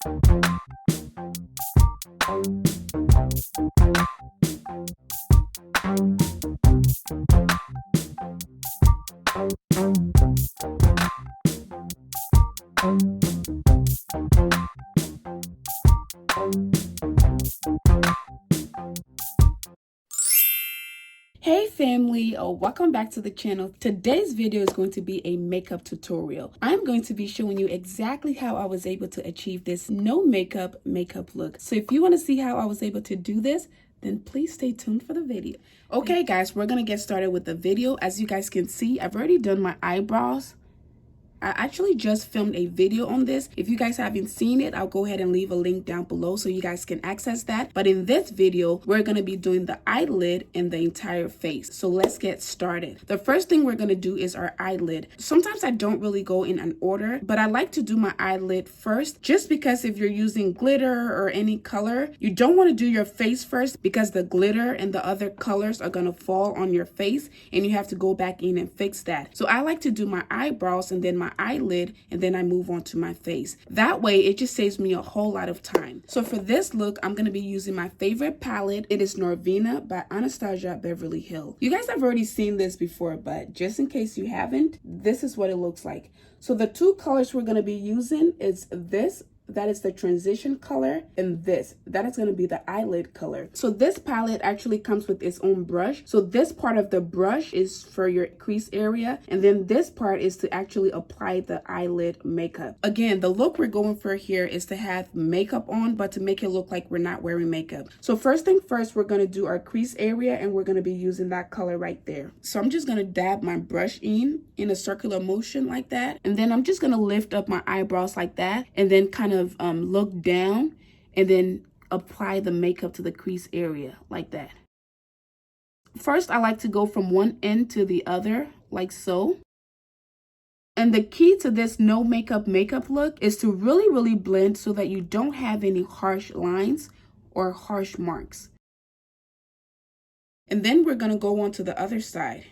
Hey family, welcome back to the channel. Today's video is going to be a makeup tutorial. I'm going to be showing you exactly how I was able to achieve this no makeup look. So if you want to see how I was able to do this, then please stay tuned for the video. Okay guys, we're going to get started with the video. As you guys can see, I've already done my eyebrows. I actually just filmed a video on this. If you guys haven't seen it, I'll go ahead and leave a link down below so you guys can access that. But in this video, we're going to be doing the eyelid and the entire face. So let's get started. The first thing we're going to do is our eyelid. Sometimes I don't really go in an order, but I like to do my eyelid first, just because if you're using glitter or any color, you don't want to do your face first because the glitter and the other colors are going to fall on your face and you have to go back in and fix that. So I like to do my eyebrows and then my eyelid, and then I move on to my face. That way it just saves me a whole lot of time. So for this look, I'm going to be using my favorite palette. It is Norvina by Anastasia Beverly Hills. You guys have already seen this before, but just in case you haven't, this is what it looks like. So the two colors we're going to be using is this. That is the transition color, and this that is going to be the eyelid color. So this palette actually comes with its own brush. So this part of the brush is for your crease area, and then this part is to actually apply the eyelid makeup. Again, the look we're going for here is to have makeup on, but to make it look like we're not wearing makeup. So first thing first, we're going to do our crease area, and we're going to be using that color right there. So I'm just going to dab my brush in a circular motion like that, and then I'm just going to lift up my eyebrows like that, and then kind of look down and then apply the makeup to the crease area like that. First, I like to go from one end to the other like so. And the key to this no makeup look is to really blend so that you don't have any harsh lines or harsh marks. And then we're going to go on to the other side.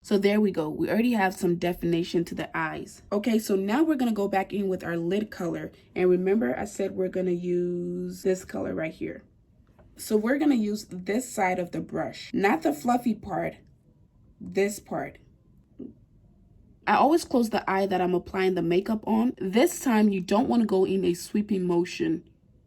So there we go. We already have some definition to the eyes. Okay, so now we're going to go back in with our lid color. And remember, I said we're going to use this color right here. So we're going to use this side of the brush, not the fluffy part, this part. I always close the eye that I'm applying the makeup on. This time, you don't want to go in a sweeping motion.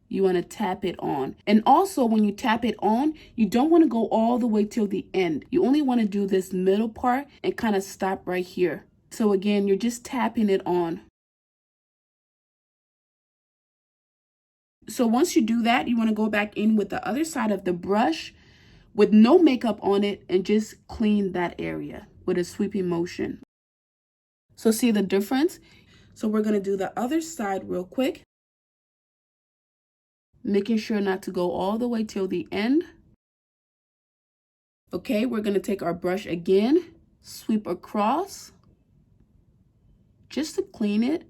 You want to tap it on. And also when you tap it on, you don't want to go all the way till the end. You only want to do this middle part and kind of stop right here. So again, you're just tapping it on. So once you do that, you want to go back in with the other side of the brush with no makeup on it and just clean that area with a sweeping motion. So see the difference? So we're going to do the other side real quick, making sure not to go all the way till the end. Okay, we're going to take our brush again, sweep across, just to clean it.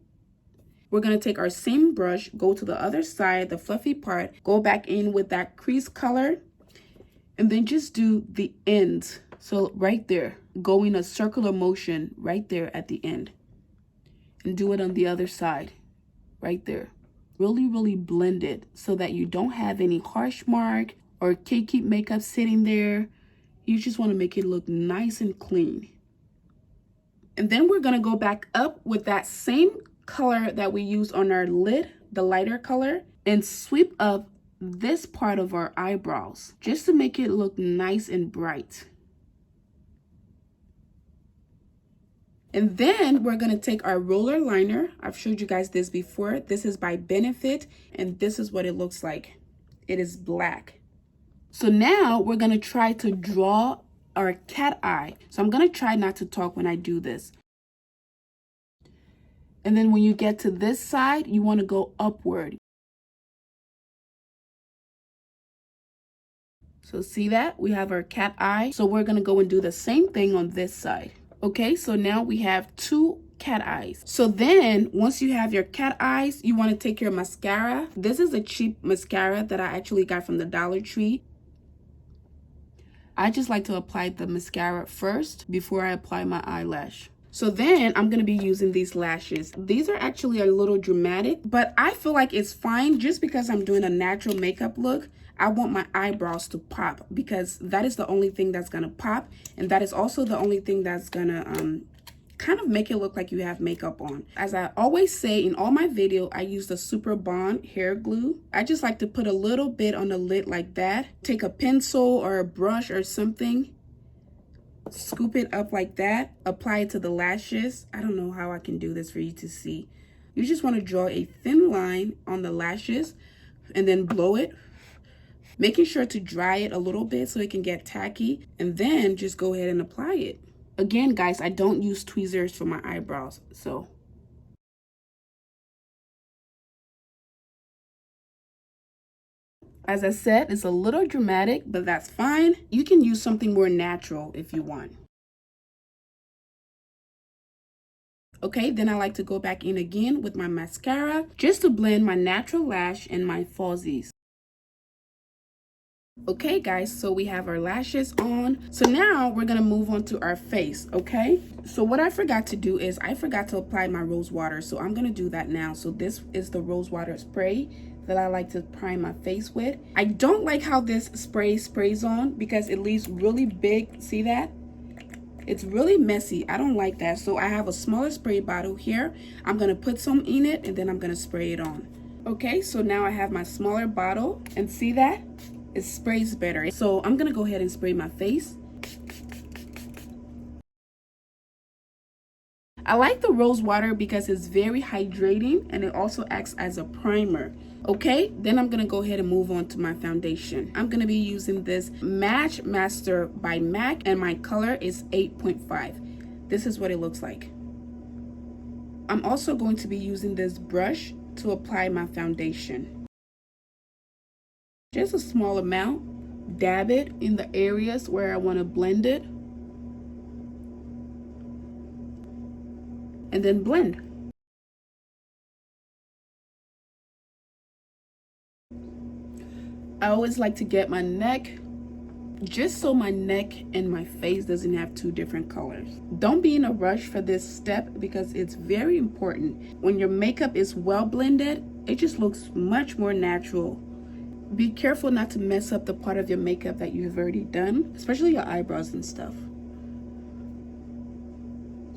We're going to take our same brush, go to the other side, the fluffy part, go back in with that crease color, and then just do the ends. So right there, go in a circular motion right there at the end. And do it on the other side, right there. Really blend it so that you don't have any harsh mark or cakey makeup sitting there. You just want to make it look nice and clean. And then we're going to go back up with that same color that we used on our lid, the lighter color, and sweep up this part of our eyebrows just to make it look nice and bright. And then we're going to take our roller liner. I've showed you guys this before. This is by Benefit, and this is what it looks like. It is black. So now we're going to try to draw our cat eye. So I'm going to try not to talk when I do this. And then when you get to this side, you want to go upward. So see that? We have our cat eye. So we're going to go and do the same thing on this side. Okay, so now we have two cat eyes. So then once you have your cat eyes, you want to take your mascara. This is a cheap mascara that I actually got from the Dollar Tree. I just like to apply the mascara first before I apply my eyelash. So then I'm going to be using these lashes. These are actually a little dramatic, but I feel like it's fine just because I'm doing a natural makeup look. I want my eyebrows to pop because that is the only thing that's going to pop. And that is also the only thing that's going to kind of make it look like you have makeup on. As I always say in all my video, I use the Super Bond hair glue. I just like to put a little bit on the lid like that. Take a pencil or a brush or something. Scoop it up like that, apply it to the lashes. I don't know how I can do this for you to see. You just want to draw a thin line on the lashes and then blow it, making sure to dry it a little bit so it can get tacky, and then just go ahead and apply it. Again, guys, I don't use tweezers for my eyebrows, so. As I said, it's a little dramatic, but that's fine. You can use something more natural if you want. Okay, then I like to go back in again with my mascara just to blend my natural lash and my falsies. Okay guys, so we have our lashes on. So now we're gonna move on to our face, okay? So what I forgot to do is I forgot to apply my rose water, so I'm gonna do that now. So this is the rose water spray that I like to prime my face with. I don't like how this spray sprays on because it leaves really big, see that? It's really messy. I don't like that. So I have a smaller spray bottle here. I'm gonna put some in it and then I'm gonna spray it on. Okay, so now I have my smaller bottle and see that? It sprays better. So I'm gonna go ahead and spray my face. I like the rose water because it's very hydrating and it also acts as a primer. Okay, then I'm gonna go ahead and move on to my foundation. I'm gonna be using this Match Master by MAC and my color is 8.5. This is what it looks like. I'm also going to be using this brush to apply my foundation. Just a small amount, dab it in the areas where I want to blend it, and then blend. I always like to get my neck, just so my neck and my face doesn't have two different colors. Don't be in a rush for this step because it's very important. When your makeup is well blended, it just looks much more natural. Be careful not to mess up the part of your makeup that you have already done, especially your eyebrows and stuff.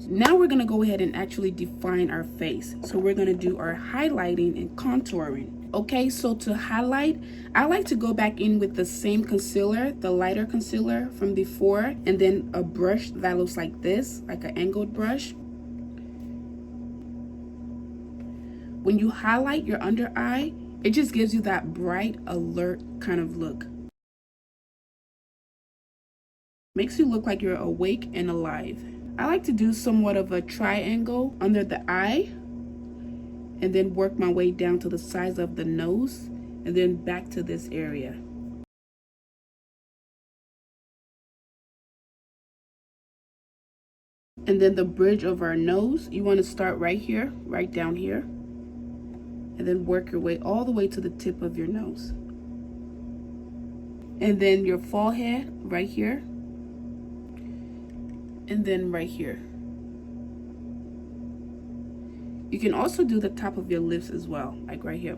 Now we're going to go ahead and actually define our face. So we're going to do our highlighting and contouring. Okay, so to highlight, I like to go back in with the same concealer, the lighter concealer from before, and then a brush that looks like this, like an angled brush. When you highlight your under eye, it just gives you that bright, alert kind of look. Makes you look like you're awake and alive. I like to do somewhat of a triangle under the eye and then work my way down to the sides of the nose and then back to this area. And then the bridge of our nose, you want to start right here, right down here, and then work your way all the way to the tip of your nose. And then your forehead right here, and then right here. You can also do the top of your lips as well, like right here.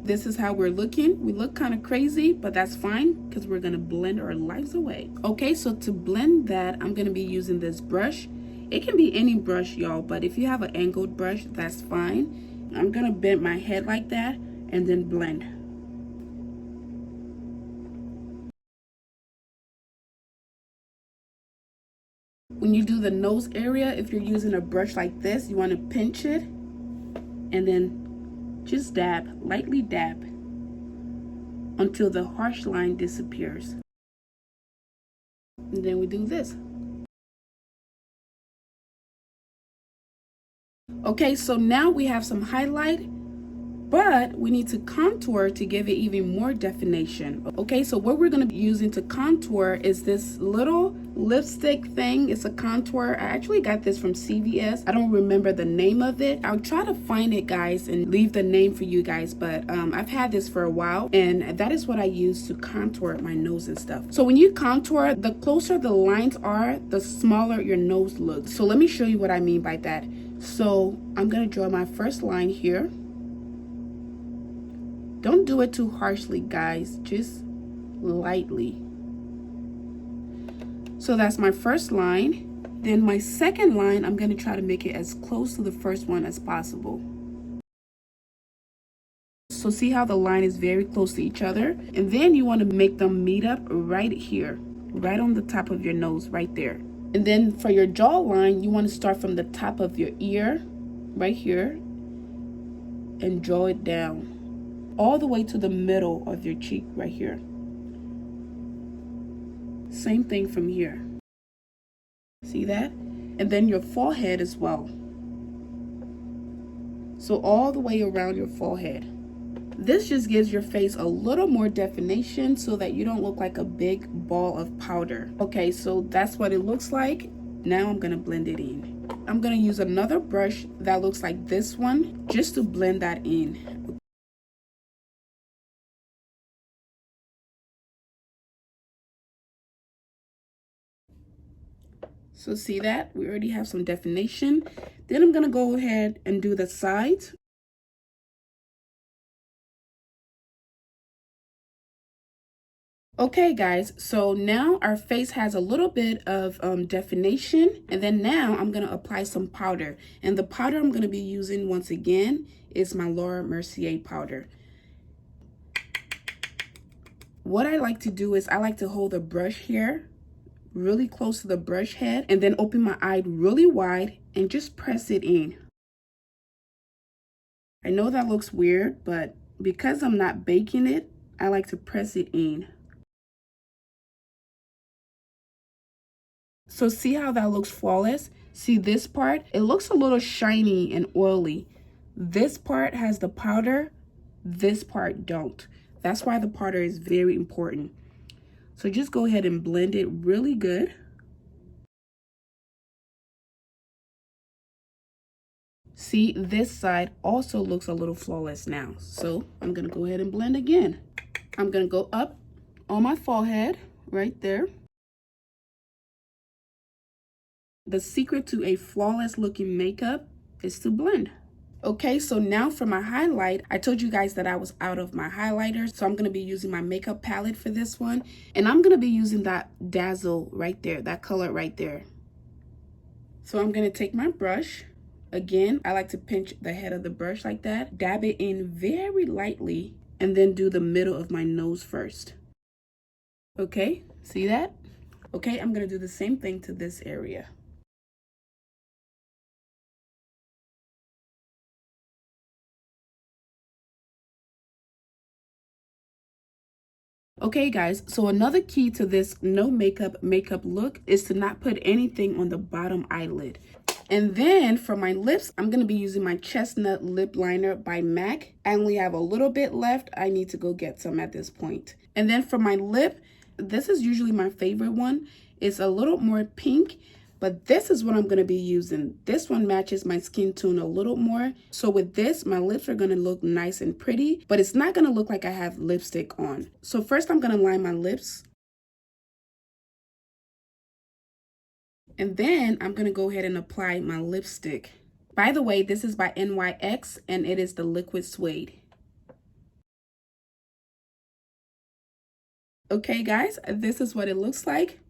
This is how we're looking. We look kind of crazy, but that's fine because we're gonna blend our lives away. Okay, so to blend that, I'm gonna be using this brush. It can be any brush, y'all, but if you have an angled brush, that's fine. I'm gonna bend my head like that and then blend. When you do the nose area, if you're using a brush like this, you want to pinch it and then just dab, lightly dab until the harsh line disappears. And then we do this. Okay, so now we have some highlight. but we need to contour to give it even more definition. Okay, so what we're going to be using to contour is this little lipstick thing. It's a contour. I actually got this from CVS. I don't remember the name of it. I'll try to find it, guys, and leave the name for you guys, but I've had this for a while, and that is what I use to contour my nose and stuff. So when you contour, the closer the lines are, the smaller your nose looks. So let me show you what I mean by that. So I'm going to draw my first line here. Don't do it too harshly, guys, just lightly. So that's my first line. Then my second line, I'm going to try to make it as close to the first one as possible. So see how the line is very close to each other? And then you want to make them meet up right here, right on the top of your nose, right there. And then for your jawline, you want to start from the top of your ear, right here, and draw it down all the way to the middle of your cheek right here. Same thing from here. See that? And then your forehead as well. So all the way around your forehead. This just gives your face a little more definition so that you don't look like a big ball of powder. Okay, so that's what it looks like. Now I'm gonna blend it in. I'm gonna use another brush that looks like this one just to blend that in. So see that? We already have some definition. Then I'm going to go ahead and do the sides. Okay, guys, so now our face has a little bit of definition. And then now I'm going to apply some powder. And the powder I'm going to be using once again is my Laura Mercier powder. What I like to do is I like to hold a brush here really close to the brush head and then open my eye really wide and just press it in. I know that looks weird, but because I'm not baking it, I like to press it in. So see how that looks flawless? See this part? It looks a little shiny and oily. This part has the powder, this part don't. That's why the powder is very important. So just go ahead and blend it really good. See, this side also looks a little flawless now. So I'm gonna go ahead and blend again. I'm gonna go up on my forehead right there. The secret to a flawless looking makeup is to blend. Okay, so now for my highlight, I told you guys that I was out of my highlighter, so I'm going to be using my makeup palette for this one. And I'm going to be using that Dazzle right there, that color right there. So I'm going to take my brush. Again, I like to pinch the head of the brush like that, dab it in very lightly, and then do the middle of my nose first. Okay, see that? Okay, I'm going to do the same thing to this area. Okay guys, so another key to this no makeup look is to not put anything on the bottom eyelid. And then for my lips, I'm going to be using my Chessnut lip liner by MAC. I only have a little bit left. I need to go get some at this point. And then for my lip, this is usually my favorite one. It's a little more pink, but this is what I'm going to be using. This one matches my skin tone a little more. So with this, my lips are going to look nice and pretty, but it's not going to look like I have lipstick on. So first I'm going to line my lips. And then I'm going to go ahead and apply my lipstick. By the way, this is by NYX and it is the liquid suede. Okay guys, this is what it looks like.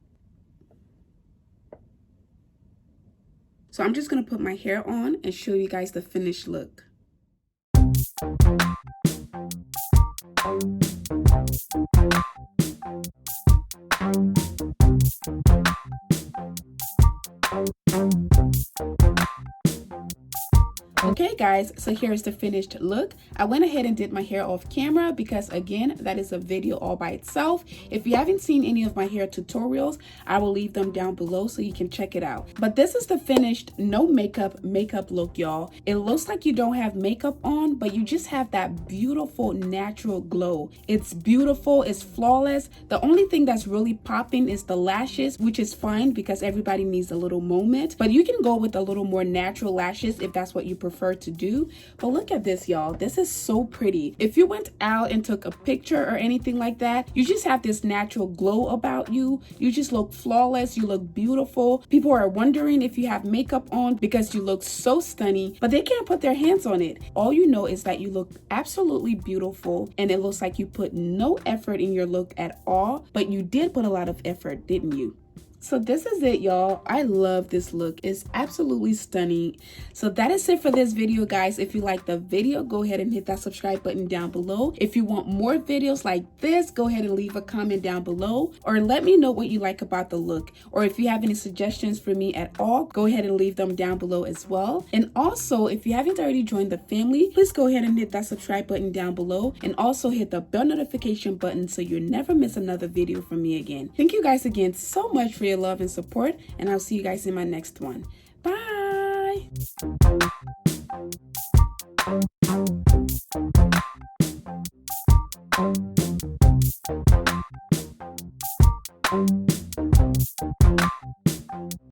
So I'm just going to put my hair on and show you guys the finished look. Okay guys, so here's the finished look. I went ahead and did my hair off camera because again, that is a video all by itself. If you haven't seen any of my hair tutorials, I will leave them down below so you can check it out. But this is the finished no makeup look, y'all. It looks like you don't have makeup on, but you just have that beautiful natural glow. It's beautiful, it's flawless. The only thing that's really popping is the lashes, which is fine because everybody needs a little moment, but you can go with a little more natural lashes if that's what you prefer to do. But look at this, y'all. This is so pretty. If you went out and took a picture or anything like that, you just have this natural glow about you. You just look flawless. You look beautiful. People are wondering if you have makeup on because you look so stunning, but they can't put their hands on it. All you know is that you look absolutely beautiful, and it looks like you put no effort in your look at all, but you did put a lot of effort, didn't you? So this is it, y'all. I love this look. It's absolutely stunning. So that is it for this video, guys. If you like the video, go ahead and hit that subscribe button down below. If you want more videos like this, go ahead and leave a comment down below, or let me know what you like about the look. Or if you have any suggestions for me at all, go ahead and leave them down below as well. And also, if you haven't already joined the family, please go ahead and hit that subscribe button down below, and also hit the bell notification button so you never miss another video from me again. Thank you guys again so much for your love and support, and I'll see you guys in my next one. Bye.